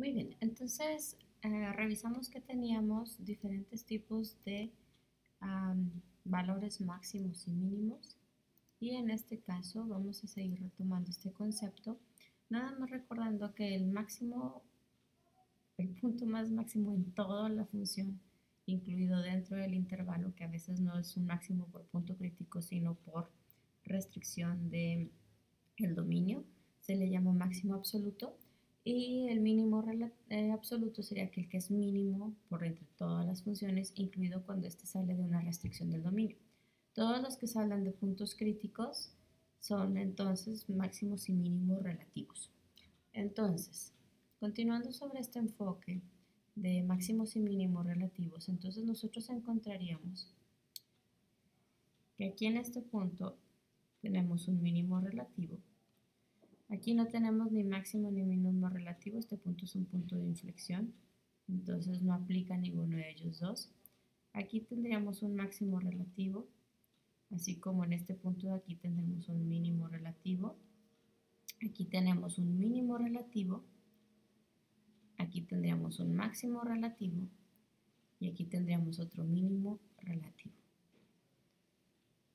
Muy bien, entonces revisamos que teníamos diferentes tipos de valores máximos y mínimos y en este caso vamos a seguir retomando este concepto, nada más recordando que el máximo, el punto más máximo en toda la función, incluido dentro del intervalo, que a veces no es un máximo por punto crítico, sino por restricción de el dominio, se le llama máximo absoluto y el mínimo absoluto sería aquel que es mínimo por entre todas las funciones, incluido cuando éste sale de una restricción del dominio. Todos los que se hablan de puntos críticos son entonces máximos y mínimos relativos. Entonces, continuando sobre este enfoque de máximos y mínimos relativos, entonces nosotros encontraríamos que aquí en este punto tenemos un mínimo relativo. Aquí no tenemos ni máximo ni mínimo relativo, este punto es un punto de inflexión, entonces no aplica ninguno de ellos dos. Aquí tendríamos un máximo relativo, así como en este punto de aquí tendremos un mínimo relativo. Aquí tenemos un mínimo relativo, aquí tendríamos un máximo relativo y aquí tendríamos otro mínimo relativo.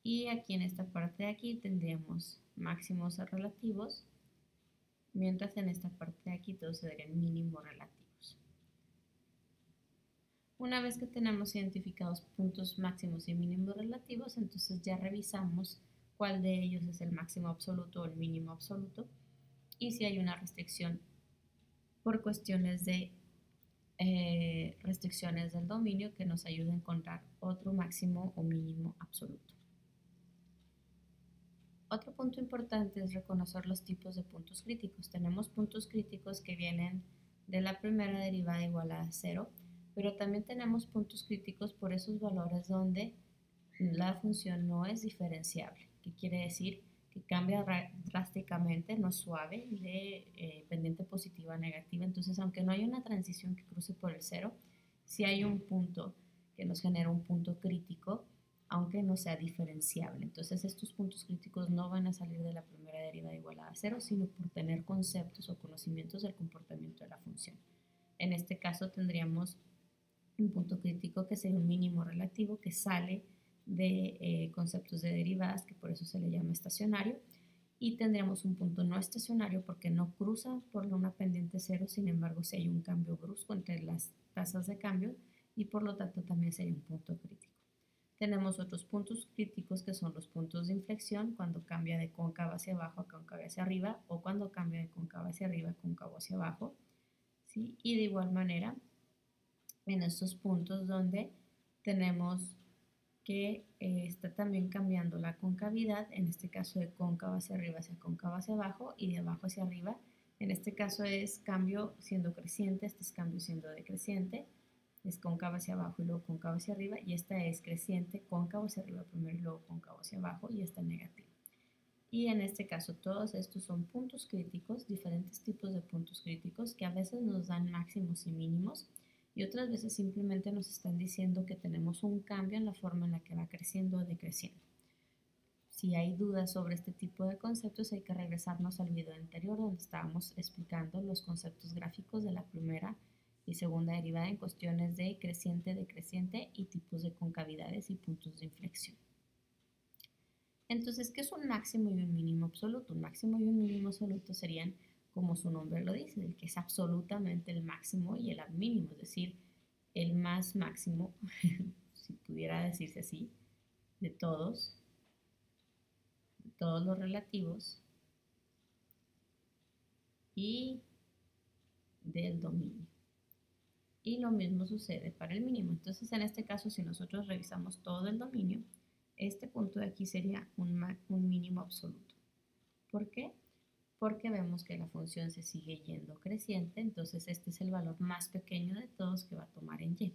Y aquí en esta parte de aquí tendríamos máximos relativos, mientras en esta parte de aquí todos serían mínimos relativos. Una vez que tenemos identificados puntos máximos y mínimos relativos, entonces ya revisamos cuál de ellos es el máximo absoluto o el mínimo absoluto y si hay una restricción por cuestiones de restricciones del dominio que nos ayuda a encontrar otro máximo o mínimo absoluto. Otro punto importante es reconocer los tipos de puntos críticos. Tenemos puntos críticos que vienen de la primera derivada igual a 0, pero también tenemos puntos críticos por esos valores donde la función no es diferenciable, que quiere decir que cambia drásticamente, no suave, de pendiente positiva a negativa. Entonces, aunque no hay una transición que cruce por el 0, sí hay un punto que nos genera un punto crítico, aunque no sea diferenciable. Entonces, estos puntos críticos no van a salir de la primera derivada igual a 0, sino por tener conceptos o conocimientos del comportamiento de la función. En este caso tendríamos un punto crítico que sería un mínimo relativo que sale de conceptos de derivadas, que por eso se le llama estacionario, y tendríamos un punto no estacionario porque no cruza por una pendiente cero, sin embargo si hay un cambio brusco entre las tasas de cambio y por lo tanto también sería un punto crítico. Tenemos otros puntos críticos que son los puntos de inflexión, cuando cambia de cóncavo hacia abajo a cóncavo hacia arriba, o cuando cambia de cóncavo hacia arriba a cóncavo hacia abajo, ¿sí? Y de igual manera, en estos puntos donde tenemos que está también cambiando la concavidad, en este caso de cóncavo hacia arriba hacia cóncavo hacia abajo y de abajo hacia arriba. En este caso es cambio siendo creciente, este es cambio siendo decreciente, es cóncavo hacia abajo y luego cóncavo hacia arriba, y esta es creciente, cóncavo hacia arriba primero y luego cóncavo hacia abajo, y esta negativa. Y en este caso todos estos son puntos críticos, diferentes tipos de puntos críticos que a veces nos dan máximos y mínimos y otras veces simplemente nos están diciendo que tenemos un cambio en la forma en la que va creciendo o decreciendo. Si hay dudas sobre este tipo de conceptos hay que regresarnos al video anterior donde estábamos explicando los conceptos gráficos de la primera y segunda derivada en cuestiones de creciente, decreciente y tipos de concavidades y puntos de inflexión. Entonces, ¿qué es un máximo y un mínimo absoluto? Un máximo y un mínimo absoluto serían, como su nombre lo dice, el que es absolutamente el máximo y el mínimo, es decir, el más máximo, si pudiera decirse así, de todos los relativos y del dominio. Y lo mismo sucede para el mínimo. Entonces, en este caso, si nosotros revisamos todo el dominio, este punto de aquí sería un mínimo absoluto. ¿Por qué? Porque vemos que la función se sigue yendo creciente, entonces este es el valor más pequeño de todos que va a tomar en y.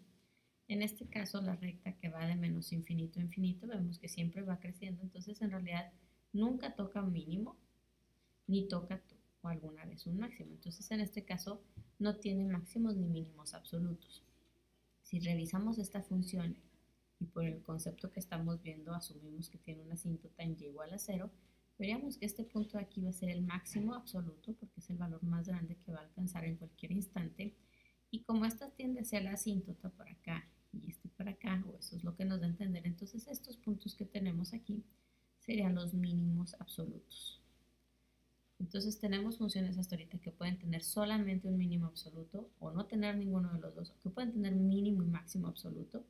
En este caso, la recta que va de menos infinito a infinito, vemos que siempre va creciendo, entonces en realidad nunca toca un mínimo, ni toca o alguna vez un máximo. Entonces en este caso no tiene máximos ni mínimos absolutos. Si revisamos esta función y por el concepto que estamos viendo asumimos que tiene una asíntota en y igual a 0, veríamos que este punto de aquí va a ser el máximo absoluto porque es el valor más grande que va a alcanzar en cualquier instante. Y como esta tiende hacia la asíntota por acá y este por acá, o eso es lo que nos da a entender, entonces estos puntos que tenemos aquí serían los mínimos absolutos. Entonces tenemos funciones hasta ahorita que pueden tener solamente un mínimo absoluto o no tener ninguno de los dos, o que pueden tener mínimo y máximo absoluto.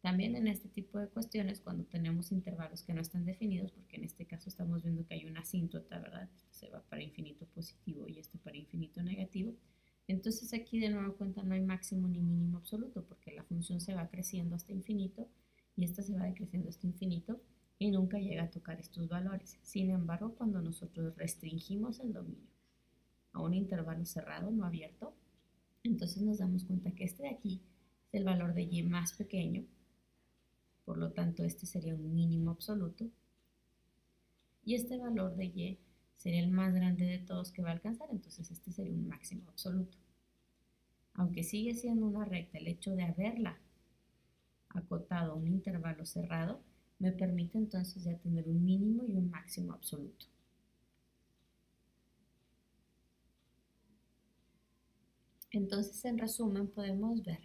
También en este tipo de cuestiones, cuando tenemos intervalos que no están definidos, porque en este caso estamos viendo que hay una asíntota, ¿verdad? Este se va para infinito positivo y este para infinito negativo. Entonces aquí de nuevo cuenta no hay máximo ni mínimo absoluto, porque la función se va creciendo hasta infinito y esta se va decreciendo hasta infinito y nunca llega a tocar estos valores. Sin embargo, cuando nosotros restringimos el dominio a un intervalo cerrado, no abierto, entonces nos damos cuenta que este de aquí es el valor de y más pequeño, por lo tanto este sería un mínimo absoluto, y este valor de y sería el más grande de todos que va a alcanzar, entonces este sería un máximo absoluto. Aunque sigue siendo una recta, el hecho de haberla acotado a un intervalo cerrado me permite entonces ya tener un mínimo y un máximo absoluto. Entonces, en resumen, podemos ver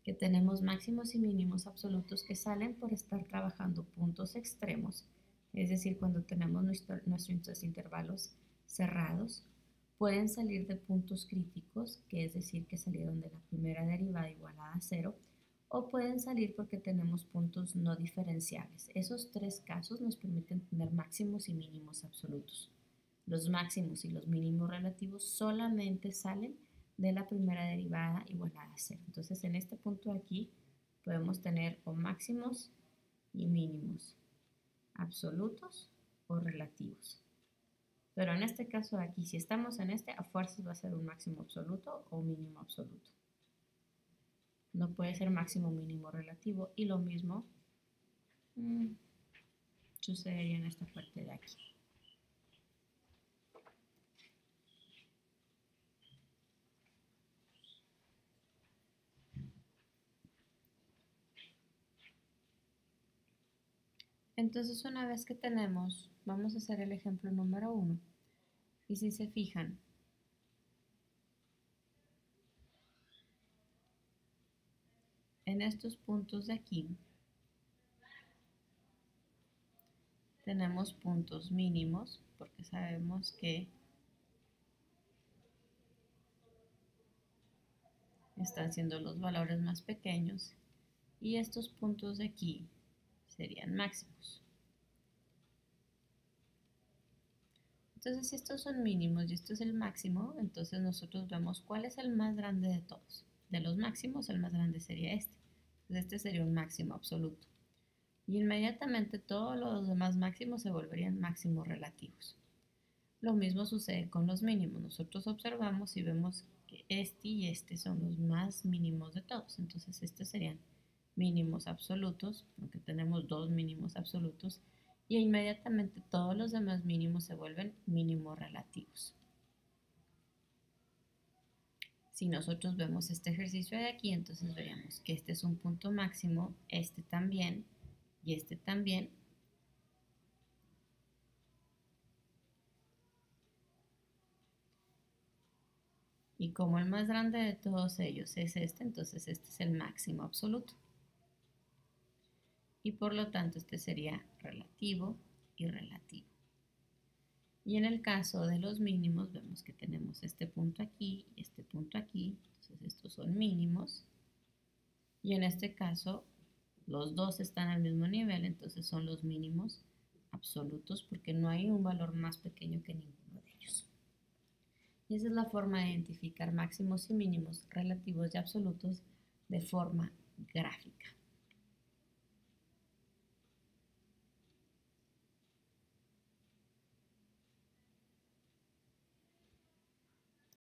que tenemos máximos y mínimos absolutos que salen por estar trabajando puntos extremos, es decir, cuando tenemos nuestros intervalos cerrados, pueden salir de puntos críticos, que es decir, que salieron de la primera derivada igualada a cero, o pueden salir porque tenemos puntos no diferenciables. Esos tres casos nos permiten tener máximos y mínimos absolutos. Los máximos y los mínimos relativos solamente salen de la primera derivada igualada a cero. Entonces, en este punto de aquí podemos tener o máximos y mínimos absolutos o relativos. Pero en este caso de aquí, si estamos en este, a fuerzas va a ser un máximo absoluto o un mínimo absoluto. No puede ser máximo, mínimo, relativo. Y lo mismo sucedería en esta parte de aquí. Entonces, una vez que tenemos, vamos a hacer el ejemplo número 1. Y si se fijan, en estos puntos de aquí, tenemos puntos mínimos, porque sabemos que están siendo los valores más pequeños, y estos puntos de aquí serían máximos. Entonces, si estos son mínimos y esto es el máximo, entonces nosotros vemos cuál es el más grande de todos. De los máximos, el más grande sería este. Entonces, este sería un máximo absoluto. Y inmediatamente todos los demás máximos se volverían máximos relativos. Lo mismo sucede con los mínimos. Nosotros observamos y vemos que este y este son los más mínimos de todos. Entonces, estos serían mínimos absolutos, aunque tenemos dos mínimos absolutos, y inmediatamente todos los demás mínimos se vuelven mínimos relativos. Si nosotros vemos este ejercicio de aquí, entonces veríamos que este es un punto máximo, este también y este también. Y como el más grande de todos ellos es este, entonces este es el máximo absoluto. Y por lo tanto este sería relativo y relativo. Y en el caso de los mínimos vemos que tenemos este punto aquí y este punto aquí, entonces estos son mínimos. Y en este caso los dos están al mismo nivel, entonces son los mínimos absolutos porque no hay un valor más pequeño que ninguno de ellos. Y esa es la forma de identificar máximos y mínimos relativos y absolutos de forma gráfica.